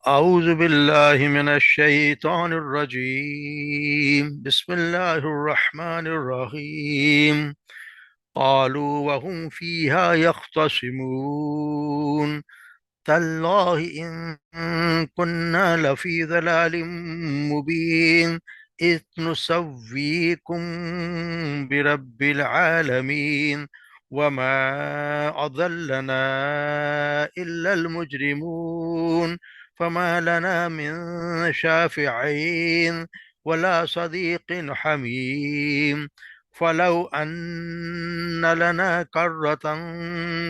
أعوذ بالله من الشيطان الرجيم بسم الله الرحمن الرحيم قالوا وهم فيها يختصمون تالله إن كنا لفي ضلال مبين إذ نسويكم برب العالمين وما أضلنا إلا المجرمون فما لنا من شافعين ولا صديق حميم فلو أن لنا كرة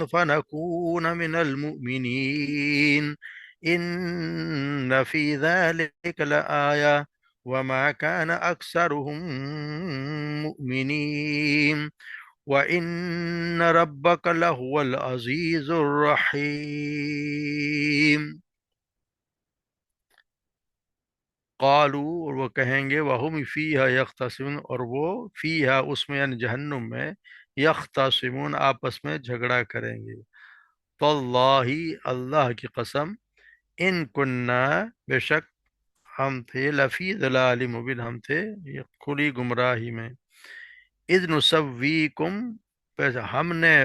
فنكون من المؤمنين إن في ذلك لآية وما كان أكثرهم مؤمنين وإن ربك لهو العزيز الرحيم قالوا اور وہ کہیں گے وہم فیہا یختصمون اور وہ فیہا اس میں یعنی جہنم میں یختصمون آپس میں جھگڑا کریں گے واللہ اللہ کی قسم ان کننا بے شک ہم تھے لفی ضلال مبین ہم تھے یہ کھلی گمراہی میں اذ نسویکم پیسے ہم نے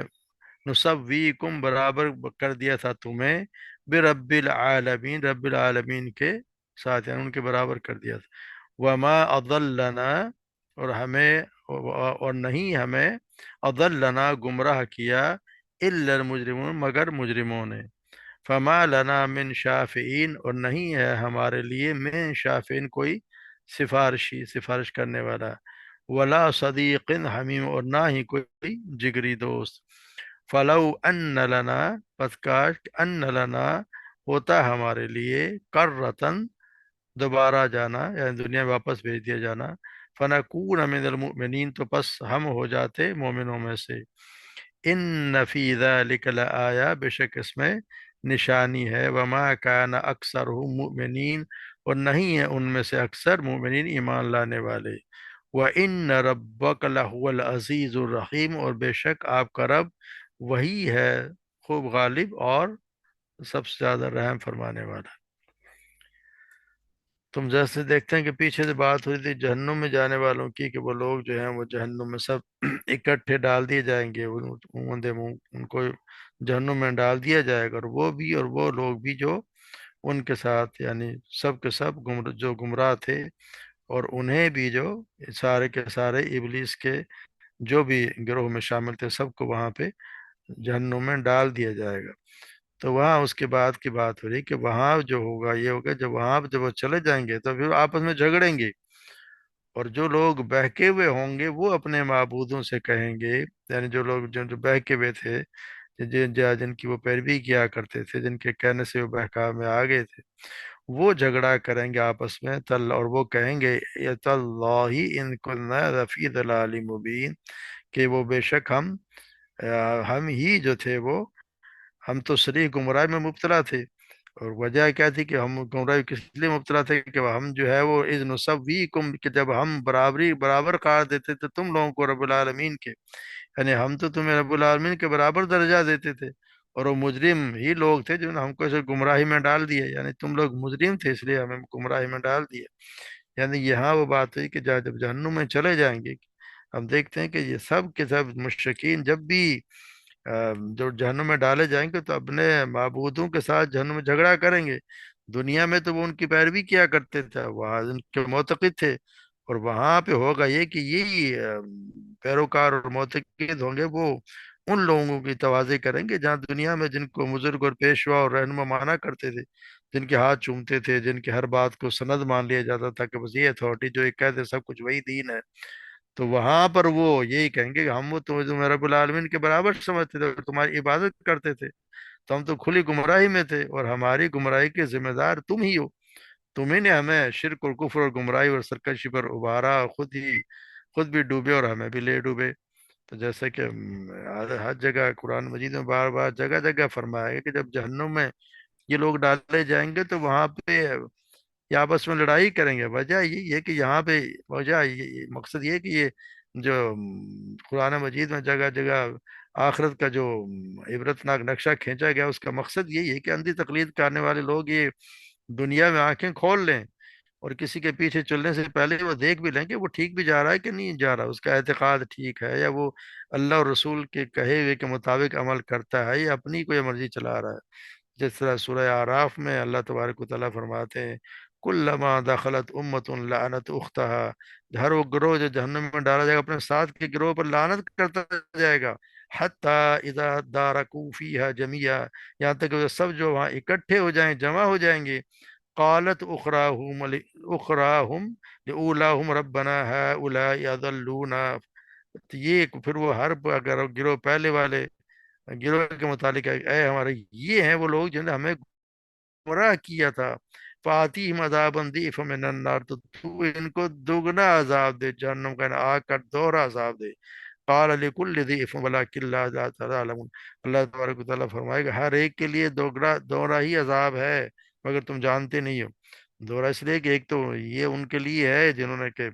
نسویکم برابر کر دیا تھا تمہیں برب العالمین رب العالمین کے ساتھ یعنی ان کے برابر کر دیا تھا وما اضلنا اور ہمیں اور نہیں ہمیں اضلنا گمراہ کیا الا المجرمون مگر مجرموں نے فما لنا من شافعین اور نہیں ہے ہمارے لیے من شافعین کوئی سفارش کرنے والا ولا صدیق حمیم اور نہ ہی کوئی جگری دوست فلو ان لنا پس کاش ان لنا ہوتا ہمارے لیے کرتن دوبارہ جانا یعنی دنیا میں واپس بھیج دیا جانا فنکون من المؤمنین تو پس ہم ہو جاتے مومنوں میں سے ان فی ذلک لآیا بے شک اس میں نشانی ہے وما کان اکثرهم مؤمنین اور نہیں ہے ان میں سے اکثر مومنین ایمان لانے والے وَإِنَّ رَبَّكَ لَهُوَ الْعَزِيزُ الرَّحِيمُ اور بے شک آپ کا رب وہی ہے خوب غالب اور سب سے زیادہ رحم فرمانے والا تم جیسے دیکھتے ہیں کہ پیچھے سے بات ہوئی تھی جہنم میں جانے والوں کی کہ وہ لوگ جو ہیں وہ جہنم میں سب اکٹھے ڈال دیے جائیں گے اوندے منہ ان کو جہنم میں ڈال دیا جائے گا اور وہ بھی اور وہ لوگ بھی جو ان کے ساتھ یعنی سب کے سب جو گمراہ تھے اور انہیں بھی جو سارے کے سارے ابلیس کے جو بھی گروہ میں شامل تھے سب کو وہاں پہ جہنم میں ڈال دیا جائے گا تو وہاں اس کے بعد کی بات ہو رہی کہ وہاں جو ہوگا یہ ہوگا جب وہ چلے جائیں گے تو پھر آپس میں جھگڑیں گے اور جو لوگ بہکے ہوئے ہوں گے وہ اپنے معبودوں سے کہیں گے یعنی جو لوگ جو بہکے ہوئے تھے جن کی وہ پیروی کیا کرتے تھے جن کے کہنے سے وہ بہکاوے میں آ گئے تھے وہ جھگڑا کریں گے آپس میں اور وہ کہیں گے یا تاللہ ان کننا لفی ضلال مبین کہ وہ بے شک ہم ہی جو تھے وہ ہم تو صریح گمراہی میں مبتلا تھے اور وجہ کیا تھی کہ ہم گمراہی کس لیے مبتلا تھے کہ ہم جو ہے وہ اذ نسویکم کہ جب ہم برابر قرار دیتے تھے تم لوگوں کو رب العالمین کے یعنی ہم تو تمہیں رب العالمین کے برابر درجہ دیتے تھے اور وہ مجرم ہی لوگ تھے جنہوں نے ہم کو اسے گمراہی میں ڈال دیا یعنی تم لوگ مجرم تھے اس لیے ہمیں گمراہی میں ڈال دیا یعنی یہاں وہ بات ہوئی کہ جب جہنم میں چلے جائیں گے ہم دیکھتے ہیں کہ یہ سب کے سب مشرکین جب بھی جو جہنم میں ڈالے جائیں گے تو اپنے معبودوں کے ساتھ جہنم میں جھگڑا کریں گے دنیا میں تو وہ ان کی پیروی کیا کرتے تھے وہاں ان کے معتقد تھے اور وہاں پہ ہوگا یہ کہ یہی پیروکار اور معتقد ہوں گے وہ ان لوگوں کی توازی کریں گے جہاں دنیا میں جن کو بزرگ اور پیشوا اور رہنما مانا کرتے تھے جن کے ہاتھ چومتے تھے جن کے ہر بات کو سند مان لیا جاتا تھا کہ بس یہ اتھارٹی جو ایک کہتے سب کچھ وہی دین ہے تو وہاں پر وہ یہی کہیں گے کہ ہم وہ تمہیں رب العالمین کے برابر سمجھتے تھے اور تمہاری عبادت کرتے تھے تو ہم تو کھلی گمراہی میں تھے اور ہماری گمراہی کے ذمہ دار تم ہی ہو تمہیں نے ہمیں شرک اور کفر اور گمراہی اور سرکشی پر ابھارا خود بھی ڈوبے اور ہمیں بھی لے ڈوبے تو جیسے کہ ہر جگہ قرآن مجید میں بار بار جگہ جگہ فرمایا ہے کہ جب جہنم میں یہ لوگ ڈالے جائیں گے تو وہاں پہ یہ آپس میں لڑائی کریں گے وجہ یہ کہ یہاں پہ مقصد یہ کہ یہ جو قرآن مجید میں جگہ جگہ آخرت کا جو عبرت ناک نقشہ کھینچا گیا اس کا مقصد یہی ہے کہ اندھی تقلید کرنے والے لوگ یہ دنیا میں آنکھیں کھول لیں اور کسی کے پیچھے چلنے سے پہلے وہ دیکھ بھی لیں کہ وہ ٹھیک بھی جا رہا ہے کہ نہیں جا رہا، اس کا اعتقاد ٹھیک ہے، یا وہ اللہ اور رسول کے کہے ہوئے کے مطابق عمل کرتا ہے یا اپنی کوئی مرضی چلا رہا ہے۔ جس طرح سورہ آراف میں اللہ تبارک و تعالیٰ فرماتے ہیں، کلما دخلت امت لعنت اختہا، ہر وہ گروہ جو جہنم میں ڈالا جائے گا اپنے ساتھ کے گروہ پر لعنت کرتا جائے گا، حتی اذا دارکوا فیہا جميعا، یہاں تک کہ وہ سب جو وہاں اکٹھے ہو جائیں، جمع ہو جائیں گے، قالت اخراہم لاولاہم ربنا ہؤلاء اضلونا، تو یہ پھر وہ ہر اگر گروہ پہلے والے گروہ کے متعلق ہے، اے ہمارے یہ ہیں وہ لوگ جنہوں نے ہمیں گمراہ کیا تھا، فاتیہم عذابا ضعفا من النار، تو ان کو دوگنا عذاب دے، جہنم کا آگ کا دوہرا عذاب دے۔ قال لکل ضعف ولکن لا تعلمون، اللہ تبارک و تعالیٰ فرمائے گا ہر ایک کے لیے دوہرا ہی عذاب ہے، مگر تم جانتے نہیں ہو۔ دوہرا اس لیے کہ ایک تو یہ ان کے لیے ہے جنہوں نے کہ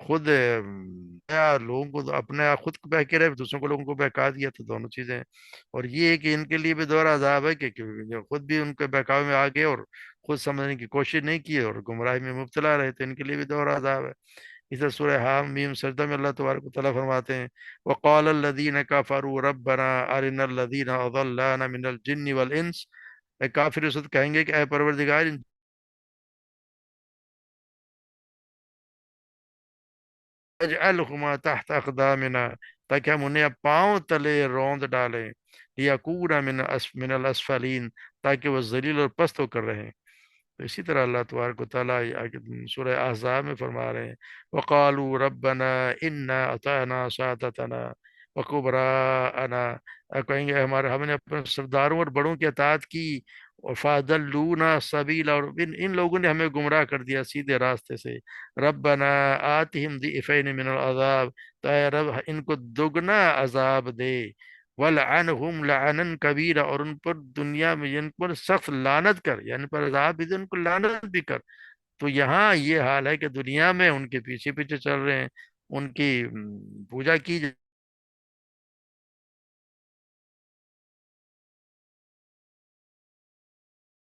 خود یا لوگوں کو تو اپنے آپ خود کو بہکے رہے، دوسروں کو لوگوں کو بہکا دیا، تو دونوں چیزیں ہیں۔ اور یہ ہے کہ ان کے لیے بھی دوہرا عذاب ہے کہ جو خود بھی ان کے بہکاوے میں آ گئے اور خود سمجھنے کی کوشش نہیں کی اور گمراہی میں مبتلا رہے، تو ان کے لیے بھی دوہرا عذاب ہے۔ اس طرح سورہ حام میم سجدہ میں اللہ تبارک و تعالیٰ فرماتے ہیں، وقال الذین کفروا ربنا ارنا الذین اضلانا من الجن والانس، اے کافر اس وقت کہیں گے کہ اے پروردگار ان اجعلہما تحت اقدامنا، تاکہ ہم انہیں اب پاؤں تلے روند ڈالیں، لیکونا من الاسفلین، تاکہ وہ ذلیل اور پست ہو کر رہیں۔ تو اسی طرح اللہ تبارک و تعالیٰ آگے سورہ احزاب میں فرما رہے ہیں، وقالوا ربنا انا اطعنا سادتنا وکبراءنا، کہیں گے ہمارے ہم نے اپنے سرداروں اور بڑوں کی اطاعت کی، اور فاضلونا سبیلا، اور ان لوگوں نے ہمیں گمراہ کر دیا سیدھے راستے سے۔ ربنا آتہم ضعفین من العذاب، تو اے رب ان کو دگنا عذاب دے، وَلْعَنْهُمْ لَعْنًا كَبِيرًا، اور ان پر دنیا میں ان پر سخت لعنت کر، یعنی پر عذاب بھی دے، ان کو لعنت بھی کر۔ تو یہاں یہ حال ہے کہ دنیا میں ان کے پیچھے پیچھے چل رہے ہیں، ان کی پوجا کی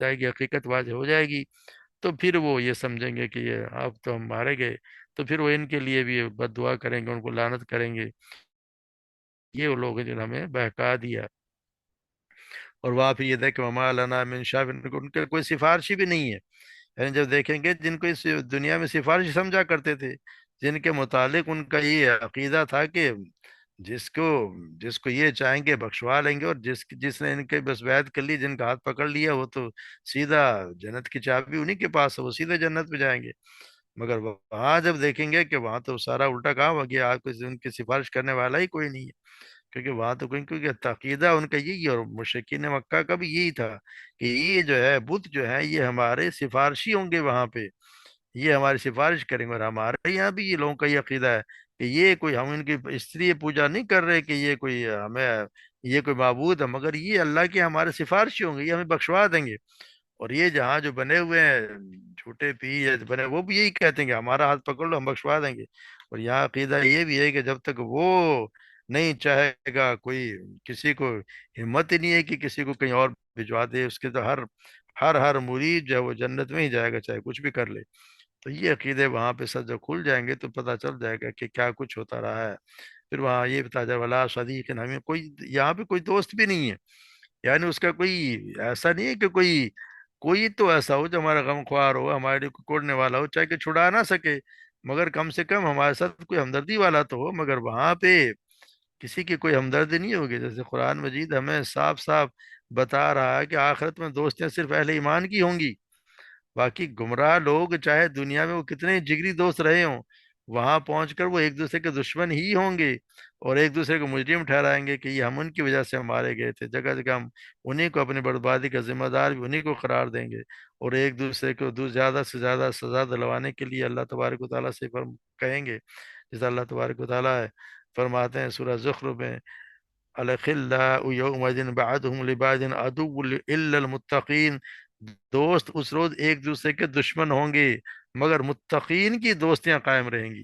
جائے گی، حقیقت واضح ہو جائے گی، تو پھر وہ یہ سمجھیں گے کہ یہ اب تو ہم مارے گئے، تو پھر وہ ان کے لیے بھی بد دعا کریں گے، ان کو لعنت کریں گے، یہ وہ لوگ ہیں جنہوں نے ہمیں بہکا دیا۔ اور وہاں پہ یہ دیکھ وما لنا من شافع، ان کے کوئی سفارشی بھی نہیں ہے، یعنی جب دیکھیں گے جن کو اس دنیا میں سفارش سمجھا کرتے تھے، جن کے متعلق ان کا یہ عقیدہ تھا کہ جس کو جس کو یہ چاہیں گے بخشوا لیں گے، اور جس نے ان کے بس بیعت کر لی، جن کا ہاتھ پکڑ لیا، وہ تو سیدھا جنت کی چابی انہی کے پاس ہے، وہ سیدھے جنت میں جائیں گے۔ مگر وہاں جب دیکھیں گے کہ وہاں تو سارا الٹا کام ہو گیا، آج کوئی ان کی سفارش کرنے والا ہی کوئی نہیں ہے، کیونکہ وہاں تو کوئی، کیونکہ عقیدہ ان کا یہی ہے، اور مشرکین مکہ کا بھی یہی تھا کہ یہ جو ہے بت جو ہے یہ ہمارے سفارشی ہوں گے وہاں پہ، یہ ہماری سفارش کریں گے۔ اور ہمارے یہاں بھی یہ لوگوں کا یہ عقیدہ ہے کہ یہ کوئی، ہم ان کی اس لیے پوجا نہیں کر رہے کہ یہ کوئی ہمیں، یہ کوئی معبود ہے، مگر یہ اللہ کے ہمارے سفارشی ہوں گے، یہ ہمیں بخشوا دیں گے۔ اور یہ جہاں جو بنے ہوئے ہیں جھوٹے پیر بنے، وہ بھی یہی کہتے ہیں کہ ہمارا ہاتھ پکڑ لو ہم بخشوا دیں گے۔ اور یہاں عقیدہ یہ بھی ہے کہ جب تک وہ نہیں چاہے گا کوئی، کسی کو ہمت ہی نہیں ہے کہ کسی کو کہیں اور بھجوا دے، اس کے تو ہر مرید جو ہے وہ جنت میں ہی جائے گا چاہے کچھ بھی کر لے۔ تو یہ عقیدے وہاں پہ سب جب کھل جائیں گے تو پتہ چل جائے گا کہ کیا کچھ ہوتا رہا ہے۔ پھر وہاں یہ بتا جائے ولا صدیق ہمیں، کوئی یہاں پہ کوئی دوست بھی نہیں ہے، یعنی اس کا کوئی ایسا نہیں ہے کہ کوئی تو ایسا ہو جو ہمارا غم خوار ہو، ہمارے لیے کوئی کوڑنے والا ہو، چاہے کہ چھڑا نہ سکے، مگر کم سے کم ہمارے ساتھ کوئی ہمدردی والا تو ہو۔ مگر وہاں پہ کسی کی کوئی ہمدردی نہیں ہوگی، جیسے قرآن مجید ہمیں صاف صاف بتا رہا ہے کہ آخرت میں دوستیاں صرف اہل ایمان کی ہوں گی، باقی گمراہ لوگ چاہے دنیا میں وہ کتنے جگری دوست رہے ہوں، وہاں پہنچ کر وہ ایک دوسرے کے دشمن ہی ہوں گے، اور ایک دوسرے کو مجرم ٹھہرائیں گے کہ یہ ہم ان کی وجہ سے مارے گئے تھے، جگہ جگہ ہم انہیں کو اپنی بربادی کا ذمہ دار بھی انہیں کو قرار دیں گے، اور ایک دوسرے کو زیادہ سے زیادہ سزا دلوانے کے لیے اللہ تبارک و تعالیٰ سے کہیں گے، جیسا اللہ تبارک و تعالیٰ فرماتے ہیں سورہ زخرف میں، الخلاء یومئذ بعضهم لبعض عدو الا المتقین، دوست اس روز ایک دوسرے کے دشمن ہوں گے، مگر متقین کی دوستیاں قائم رہیں گی۔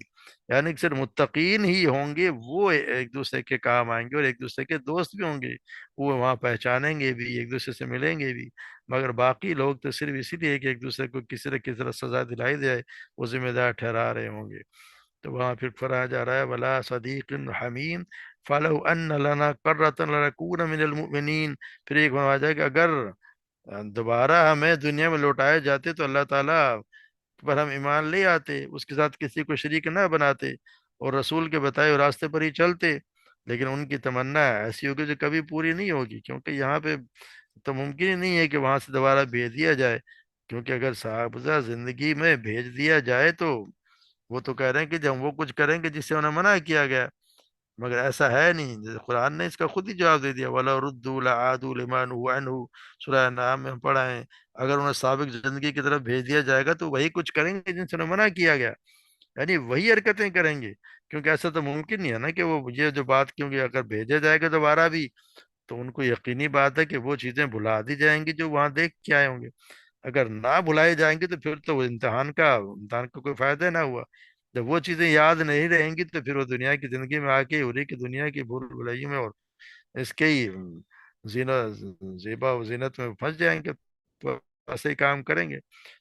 یعنی کہ صرف متقین ہی ہوں گے وہ ایک دوسرے کے کام آئیں گے، اور ایک دوسرے کے دوست بھی ہوں گے، وہ وہاں پہچانیں گے بھی، ایک دوسرے سے ملیں گے بھی۔ مگر باقی لوگ تو صرف اسی لیے کہ ایک دوسرے کو کسی نہ کسی طرح سزا دلائی جائے، وہ ذمہ دار ٹھہرا رہے ہوں گے۔ تو وہاں پھر فرمایا جا رہا ہے ولا صدیق حمیم فلو ان لنا کرۃ لنکون من المؤمنین۔ پھر ایک فرمایا جائے کہ اگر دوبارہ ہمیں دنیا میں لوٹائے جاتے تو اللہ تعالیٰ پر ہم ایمان لے آتے، اس کے ساتھ کسی کو شریک نہ بناتے، اور رسول کے بتائے ہوئے راستے پر ہی چلتے۔ لیکن ان کی تمنا ایسی ہوگی جو کبھی پوری نہیں ہوگی، کیونکہ یہاں پہ تو ممکن ہی نہیں ہے کہ وہاں سے دوبارہ بھیج دیا جائے، کیونکہ اگر صاحبزہ زندگی میں بھیج دیا جائے تو وہ تو کہہ رہے ہیں کہ جب وہ کچھ کریں گے جس سے انہیں منع کیا گیا، مگر ایسا ہے نہیں۔ جیسے قرآن نے اس کا خود ہی جواب دے دیا وَلَوْ رُدُّوا لَعَادُوا لِمَا نُهُوا عَنْهُ، سورہ انعام میں ہم پڑھا ہے، اگر انہیں سابق زندگی کی طرف بھیج دیا جائے گا تو وہی کچھ کریں گے جن سے انہیں منع کیا گیا، یعنی وہی حرکتیں کریں گے، کیونکہ ایسا تو ممکن نہیں ہے نا کہ وہ یہ جو بات، کیونکہ اگر بھیجا جائے گا دوبارہ بھی تو ان کو یقینی بات ہے کہ وہ چیزیں بھلا دی جائیں گی جو وہاں دیکھ کے آئے ہوں گے۔ اگر نہ بھلائے جائیں گے تو پھر تو وہ امتحان کا کوئی فائدہ نہ ہوا۔ جب وہ چیزیں یاد نہیں رہیں گی تو پھر وہ دنیا کی زندگی میں آ کے اری کی دنیا کی بھول بھلائیوں میں اور اس کے ہی زینا زیبا و زینت میں پھنس جائیں گے، تو ایسے ہی کام کریں گے۔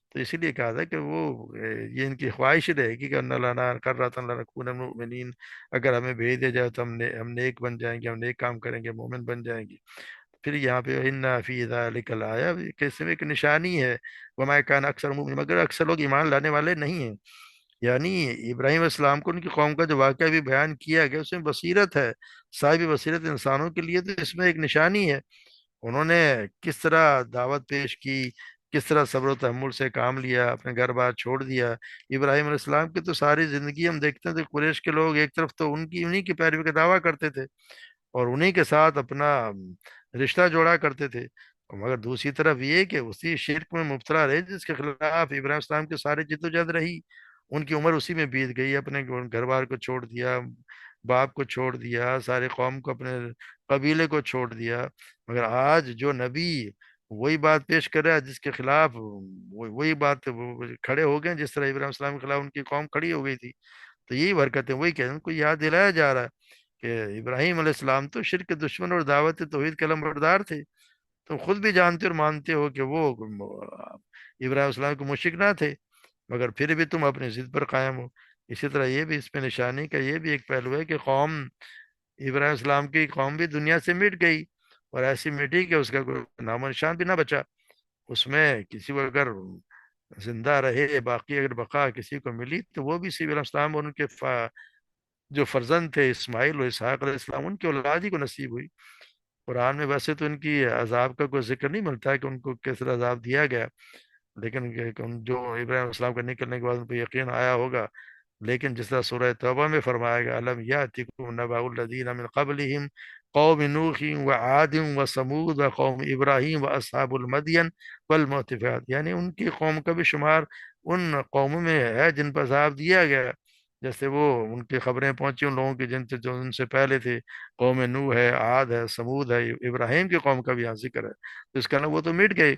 تو اسی لیے کہا تھا کہ وہ یہ ان کی خواہش رہے گی کہ اللہ لانا کر رہا تھا اللہ نکون المؤمنین، اگر ہمیں بھیج دیا جائے تو ہم نیک بن جائیں گے، ہم نیک کام کریں گے، مومن بن جائیں گے۔ پھر یہاں پہ ان فی ذلک لآیا، کہ اس میں ایک نشانی ہے، وما کان اکثر مومن، مگر اکثر لوگ ایمان لانے والے نہیں ہیں۔ یعنی ابراہیم علیہ السلام کو ان کی قوم کا جو واقعہ بھی بیان کیا گیا اس میں بصیرت ہے، صاحب بصیرت انسانوں کے لیے تو اس میں ایک نشانی ہے۔ انہوں نے کس طرح دعوت پیش کی، کس طرح صبر و تحمل سے کام لیا، اپنے گھر بار چھوڑ دیا۔ ابراہیم علیہ السلام کی تو ساری زندگی ہم دیکھتے ہیں تو قریش کے لوگ ایک طرف تو انہی کی پیروی کا دعویٰ کرتے تھے اور انہی کے ساتھ اپنا رشتہ جوڑا کرتے تھے، مگر دوسری طرف یہ کہ اسی شرک میں مبتلا رہے جس کے خلاف ابراہیم السلام کے سارے جد و جہد رہی، ان کی عمر اسی میں بیت گئی، اپنے گھر بار کو چھوڑ دیا، باپ کو چھوڑ دیا، سارے قوم کو، اپنے قبیلے کو چھوڑ دیا۔ مگر آج جو نبی وہی بات پیش کر رہا ہے جس کے خلاف وہی بات وہ کھڑے ہو گئے جس طرح ابراہیم السلام کے خلاف ان کی قوم کھڑی ہو گئی تھی۔ تو یہی برکتیں وہی کہ ان کو یاد دلایا جا رہا ہے کہ ابراہیم علیہ السلام تو شرک کے دشمن اور دعوت توحید کے علمبردار تھے، تم خود بھی جانتے اور مانتے ہو کہ وہ ابراہیم السلام کے مشرک نہ تھے، مگر پھر بھی تم اپنی ضد پر قائم ہو۔ اسی طرح یہ بھی اس میں نشانی کا یہ بھی ایک پہلو ہے کہ ابراہیم السلام کی قوم بھی دنیا سے مٹ گئی، اور ایسی مٹی کہ اس کا کوئی نام و نشان بھی نہ بچا۔ اس میں کسی کو اگر زندہ رہے، باقی اگر بقا کسی کو ملی تو وہ بھی ابراہیم السلام اور ان کے جو فرزند تھے اسماعیل اور اسحاق علیہ السلام، ان کی اولاد ہی کو نصیب ہوئی۔ قرآن میں ویسے تو ان کی عذاب کا کوئی ذکر نہیں ملتا ہے کہ ان کو کس طرح عذاب دیا گیا، لیکن جو ابراہیم علیہ السلام کا نکلنے کے بعد ان پہ یقین آیا ہوگا۔ لیکن جس طرح سورہ توبہ میں فرمایا گیا الم یاتکم نبأ الذین من قبلہم قوم نوح وعاد وثمود وقوم ابراہیم واصحاب المدین والمؤتفکات، یعنی ان کی قوم کا بھی شمار ان قوموں میں ہے جن پر عذاب دیا گیا، جیسے وہ ان کی خبریں پہنچی ان لوگوں کی جن سے جو ان سے پہلے تھے، قوم نوح ہے، عاد ہے، سمود ہے، ابراہیم کی قوم کا بھی یہاں ذکر ہے، تو اس کا نا وہ تو مٹ گئے۔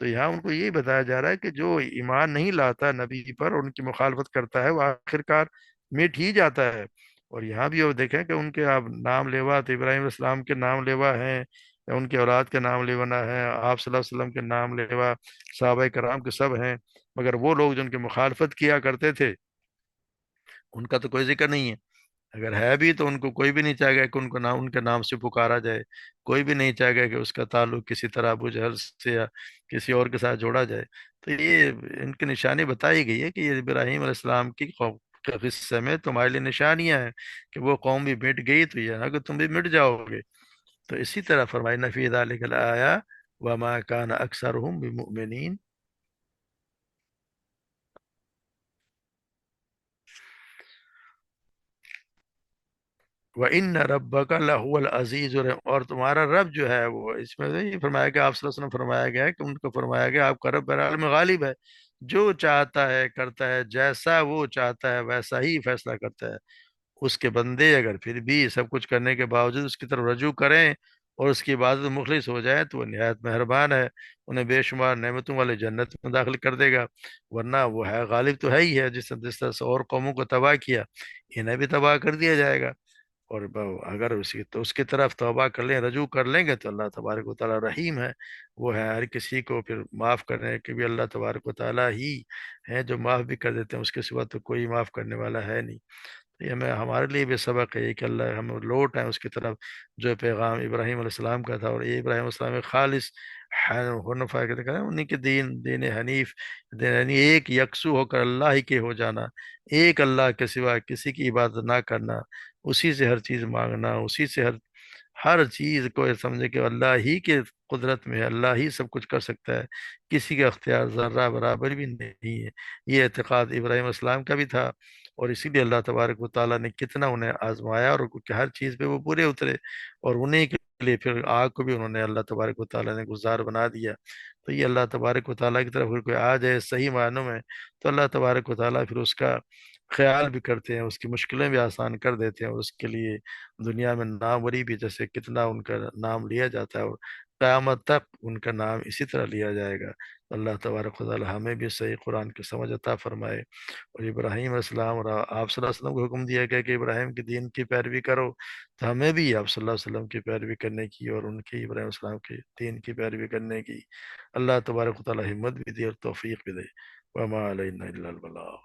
تو یہاں ان کو یہی بتایا جا رہا ہے کہ جو ایمان نہیں لاتا نبی پر اور ان کی مخالفت کرتا ہے وہ آخر کار مٹ ہی جاتا ہے۔ اور یہاں بھی وہ دیکھیں کہ ان کے آپ نام لیوا تو ابراہیم علیہ السلام کے نام لیوا ہیں، یا ان کے اولاد کے نام لیوا نہ ہیں، آپ صلی اللہ علیہ وسلم کے نام لیوا صحابہ کرام کے سب ہیں، مگر وہ لوگ جو ان کی مخالفت کیا کرتے تھے ان کا تو کوئی ذکر نہیں ہے۔ اگر ہے بھی تو ان کو کوئی بھی نہیں چاہے گا کہ ان کو نام ان کے نام سے پکارا جائے، کوئی بھی نہیں چاہے گا کہ اس کا تعلق کسی طرح ابو جہل سے یا کسی اور کے ساتھ جوڑا جائے۔ تو یہ ان کی نشانی بتائی گئی ہے کہ یہ ابراہیم علیہ السلام کی قوم کے قصے میں تمہارے لیے نشانیاں ہیں کہ وہ قوم بھی مٹ گئی تو یہ نہ کہ تم بھی مٹ جاؤ گے۔ تو اسی طرح فرمائی نفی ذلک الآیا وما کان اکثرهم بمؤمنین۔ وَإِنَّ رَبَّكَ لَهُوَ الْعَزِيزُ الرحیم، اور تمہارا رب جو ہے وہ، اس میں سے یہ فرمایا گیا، آپ صلی اللہ علیہ وسلم فرمایا گیا ہے کہ ان کو فرمایا گیا آپ کا رب بہرحال میں غالب ہے، جو چاہتا ہے کرتا ہے، جیسا وہ چاہتا ہے ویسا ہی فیصلہ کرتا ہے۔ اس کے بندے اگر پھر بھی سب کچھ کرنے کے باوجود اس کی طرف رجوع کریں اور اس کی عبادت میں مخلص ہو جائیں تو وہ نہایت مہربان ہے، انہیں بے شمار نعمتوں والے جنت میں داخل کر دے گا۔ ورنہ وہ ہے غالب تو ہے ہی ہے، جس طرح سے اور قوموں کو تباہ کیا، انہیں بھی تباہ کر دیا جائے گا۔ اور اگر اس کی طرف توبہ کر لیں، رجوع کر لیں گے تو اللہ تبارک و تعالیٰ رحیم ہے، وہ ہے ہر کسی کو پھر معاف کرنے کے بھی اللہ تبارک و تعالیٰ ہی ہے جو معاف بھی کر دیتے ہیں، اس کے سوا تو کوئی معاف کرنے والا ہے نہیں۔ یہ ہمارے لیے بھی سبق ہے یہ کہ اللہ ہم لوٹ ہیں اس کی طرف، جو پیغام ابراہیم علیہ السلام کا تھا، اور یہ ابراہیم علیہ السلام ایک خالص حنفاء کے کہا انہیں کے دین حنیف، یعنی ایک یکسو ہو کر اللہ ہی کے ہو جانا، ایک اللہ کے سوا کسی کی عبادت نہ کرنا، اسی سے ہر چیز مانگنا، اسی سے ہر چیز کو یہ سمجھے کہ اللہ ہی کے قدرت میں ہے، اللہ ہی سب کچھ کر سکتا ہے، کسی کا اختیار ذرہ برابر بھی نہیں ہے۔ یہ اعتقاد ابراہیم علیہ السلام کا بھی تھا، اور اسی لیے اللہ تبارک و تعالیٰ نے کتنا انہیں آزمایا، اور کہ ہر چیز پہ وہ پورے اترے، اور انہیں کے لیے پھر آگ کو بھی انہوں نے اللہ تبارک و تعالیٰ نے گزار بنا دیا۔ تو یہ اللہ تبارک و تعالیٰ کی طرف اگر کوئی آ جائے صحیح معنوں میں، تو اللہ تبارک و تعالیٰ پھر اس کا خیال بھی کرتے ہیں، اس کی مشکلیں بھی آسان کر دیتے ہیں، اور اس کے لیے دنیا میں ناموری بھی، جیسے کتنا ان کا نام لیا جاتا ہے، اور قیامت تک ان کا نام اسی طرح لیا جائے گا۔ اللہ تبارک و تعالی ہمیں بھی صحیح قرآن کی سمجھ عطا فرمائے۔ اور ابراہیم علیہ السلام اور آپ صلی اللہ علیہ وسلم کو حکم دیا گیا کہ ابراہیم کے دین کی پیروی کرو، تو ہمیں بھی آپ صلی اللہ علیہ وسلم کی پیروی کرنے کی، اور ان کی ابراہیم علیہ السلام کے دین کی پیروی کرنے کی اللہ تبارک و تعالی ہمت بھی دے اور توفیق بھی دے۔ وما علینا الا البلاغ۔